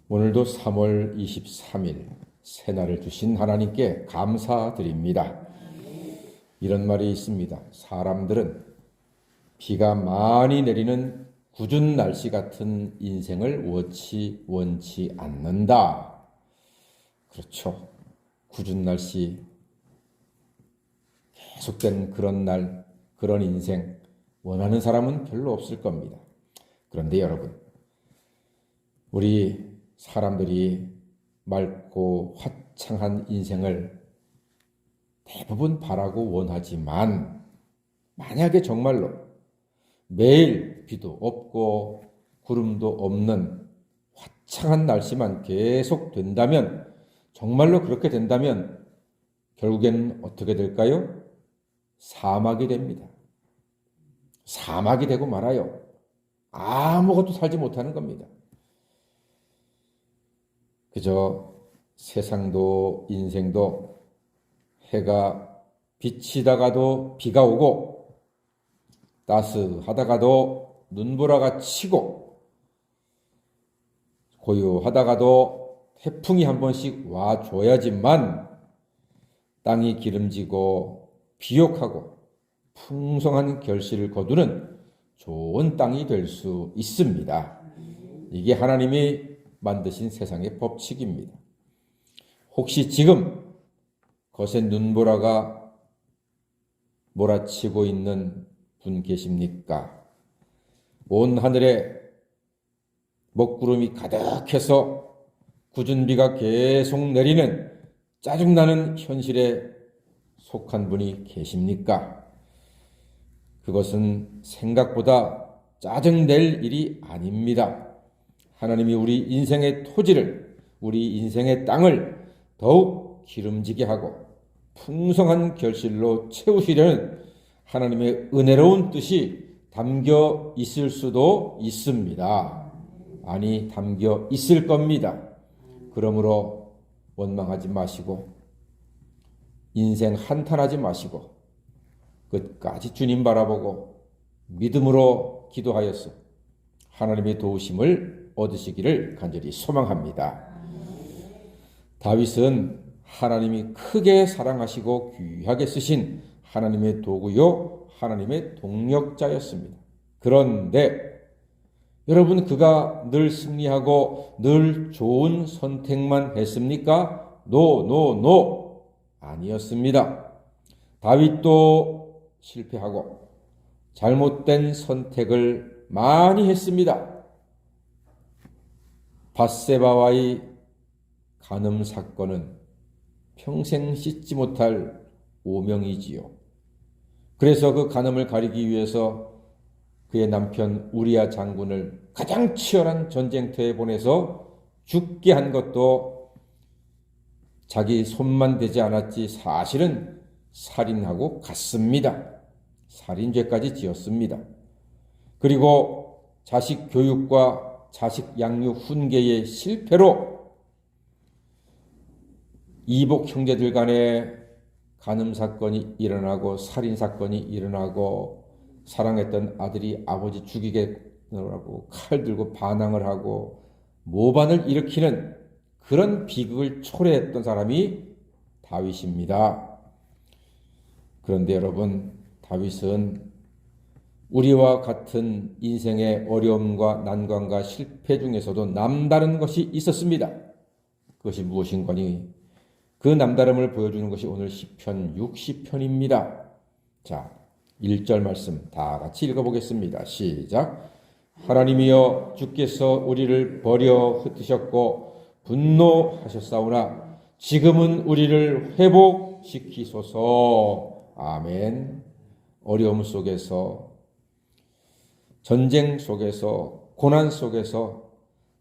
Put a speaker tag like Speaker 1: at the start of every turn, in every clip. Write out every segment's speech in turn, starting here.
Speaker 1: 오늘도 3월 23일 새날을 주신 하나님께 감사드립니다. 이런 말이 있습니다. 사람들은 비가 많이 내리는 궂은 날씨 같은 인생을 원치 않는다. 그렇죠. 궂은 날씨, 계속된 그런 날, 그런 인생 원하는 사람은 별로 없을 겁니다. 그런데 여러분, 우리 사람들이 맑고 화창한 인생을 대부분 바라고 원하지만 만약에 정말로 매일 비도 없고 구름도 없는 화창한 날씨만 계속 된다면, 정말로 그렇게 된다면 결국엔 어떻게 될까요? 사막이 됩니다. 사막이 되고 말아요. 아무것도 살지 못하는 겁니다. 그저 세상도 인생도 해가 비치다가도 비가 오고 따스하다가도 눈보라가 치고 고요하다가도 태풍이 한 번씩 와줘야지만 땅이 기름지고 비옥하고 풍성한 결실을 거두는 좋은 땅이 될 수 있습니다. 이게 하나님이 만드신 세상의 법칙입니다. 혹시 지금 거센 눈보라가 몰아치고 있는 분 계십니까? 온 하늘에 먹구름이 가득해서 궂은 비가 계속 내리는 짜증나는 현실에 속한 분이 계십니까? 그것은 생각보다 짜증낼 일이 아닙니다. 하나님이 우리 인생의 토지를, 우리 인생의 땅을 더욱 기름지게 하고 풍성한 결실로 채우시려는 하나님의 은혜로운 뜻이 담겨 있을 수도 있습니다. 아니, 담겨 있을 겁니다. 그러므로 원망하지 마시고 인생 한탄하지 마시고 끝까지 주님 바라보고 믿음으로 기도하여서 하나님의 도우심을 얻으시기를 간절히 소망합니다. 다윗은 하나님이 크게 사랑하시고 귀하게 쓰신 하나님의 도구요, 하나님의 동력자였습니다. 그런데 여러분, 그가 늘 승리하고 늘 좋은 선택만 했습니까? 노, 아니었습니다. 다윗도 실패하고 잘못된 선택을 많이 했습니다. 밧세바와의 간음 사건은 평생 씻지 못할 오명이지요. 그래서 그 간음을 가리기 위해서 그의 남편 우리야 장군을 가장 치열한 전쟁터에 보내서 죽게 한 것도 자기 손만 대지 않았지 사실은 살인하고 갔습니다. 살인죄까지 지었습니다. 그리고 자식 교육과 자식 양육 훈계의 실패로 이복 형제들 간에 간음 사건이 일어나고 살인 사건이 일어나고 사랑했던 아들이 아버지 죽이겠다고 칼 들고 반항을 하고 모반을 일으키는 그런 비극을 초래했던 사람이 다윗입니다. 그런데 여러분, 다윗은 우리와 같은 인생의 어려움과 난관과 실패 중에서도 남다른 것이 있었습니다. 그것이 무엇인가니 그 남다름을 보여주는 것이 오늘 시편 60편입니다. 자, 1절 말씀 다 같이 읽어보겠습니다. 시작. 하나님이여, 주께서 우리를 버려 흩으셨고 분노하셨사오나 지금은 우리를 회복시키소서. 아멘. 어려움 속에서, 전쟁 속에서, 고난 속에서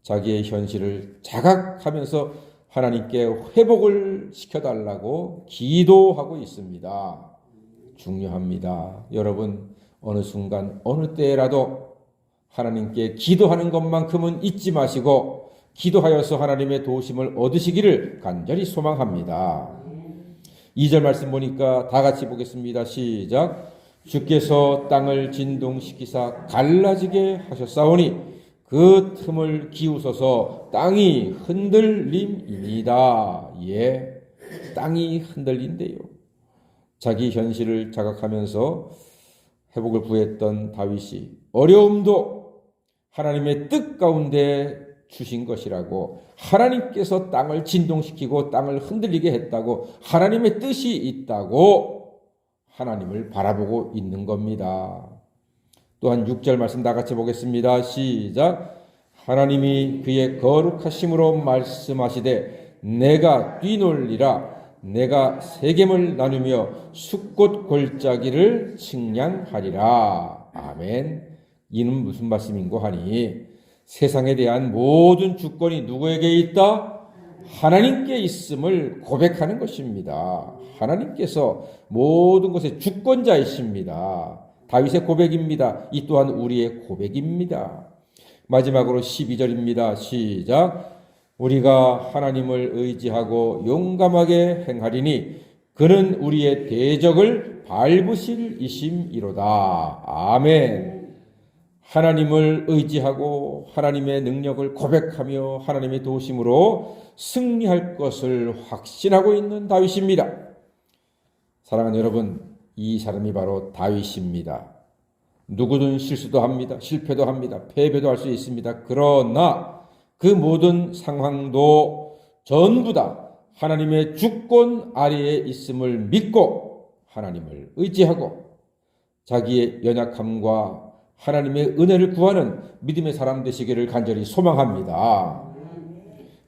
Speaker 1: 자기의 현실을 자각하면서 하나님께 회복을 시켜달라고 기도하고 있습니다. 중요합니다. 여러분, 어느 순간 어느 때라도 하나님께 기도하는 것만큼은 잊지 마시고 기도하여서 하나님의 도우심을 얻으시기를 간절히 소망합니다. 2절 말씀 보니까 다 같이 보겠습니다. 시작. 주께서 땅을 진동시키사 갈라지게 하셨사오니 그 틈을 기우소서. 땅이 흔들림이니다. 예, 땅이 흔들린대요. 자기 현실을 자각하면서 회복을 구했던 다윗이 어려움도 하나님의 뜻 가운데 주신 것이라고, 하나님께서 땅을 진동시키고 땅을 흔들리게 했다고, 하나님의 뜻이 있다고 하나님을 바라보고 있는 겁니다. 또한 6절 말씀 다 같이 보겠습니다. 시작. 하나님이 그의 거룩하심으로 말씀하시되 내가 뛰놀리라. 내가 세겜을 나누며 숫꽃 골짜기를 측량하리라. 아멘. 이는 무슨 말씀인고 하니, 세상에 대한 모든 주권이 누구에게 있다? 하나님께 있음을 고백하는 것입니다. 하나님께서 모든 것의 주권자이십니다. 다윗의 고백입니다. 이 또한 우리의 고백입니다. 마지막으로 12절입니다. 시작. 우리가 하나님을 의지하고 용감하게 행하리니 그는 우리의 대적을 밟으실 이심이로다. 아멘. 하나님을 의지하고 하나님의 능력을 고백하며 하나님의 도우심으로 승리할 것을 확신하고 있는 다윗입니다. 사랑하는 여러분, 이 사람이 바로 다윗입니다. 누구든 실수도 합니다. 실패도 합니다. 패배도 할 수 있습니다. 그러나 그 모든 상황도 전부 다 하나님의 주권 아래에 있음을 믿고 하나님을 의지하고 자기의 연약함과 하나님의 은혜를 구하는 믿음의 사람 되시기를 간절히 소망합니다.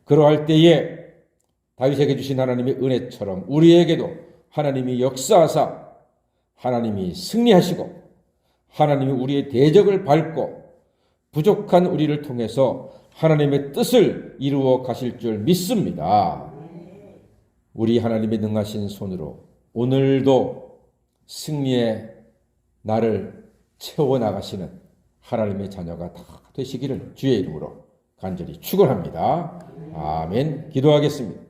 Speaker 1: 그러할 때에 다윗에게 주신 하나님의 은혜처럼 우리에게도 하나님이 역사하사 하나님이 승리하시고 하나님이 우리의 대적을 밟고 부족한 우리를 통해서 하나님의 뜻을 이루어 가실 줄 믿습니다. 우리 하나님의 능하신 손으로 오늘도 승리의 날을 채워나가시는 하나님의 자녀가 다 되시기를 주의 이름으로 간절히 축원합니다. 아멘. 기도하겠습니다.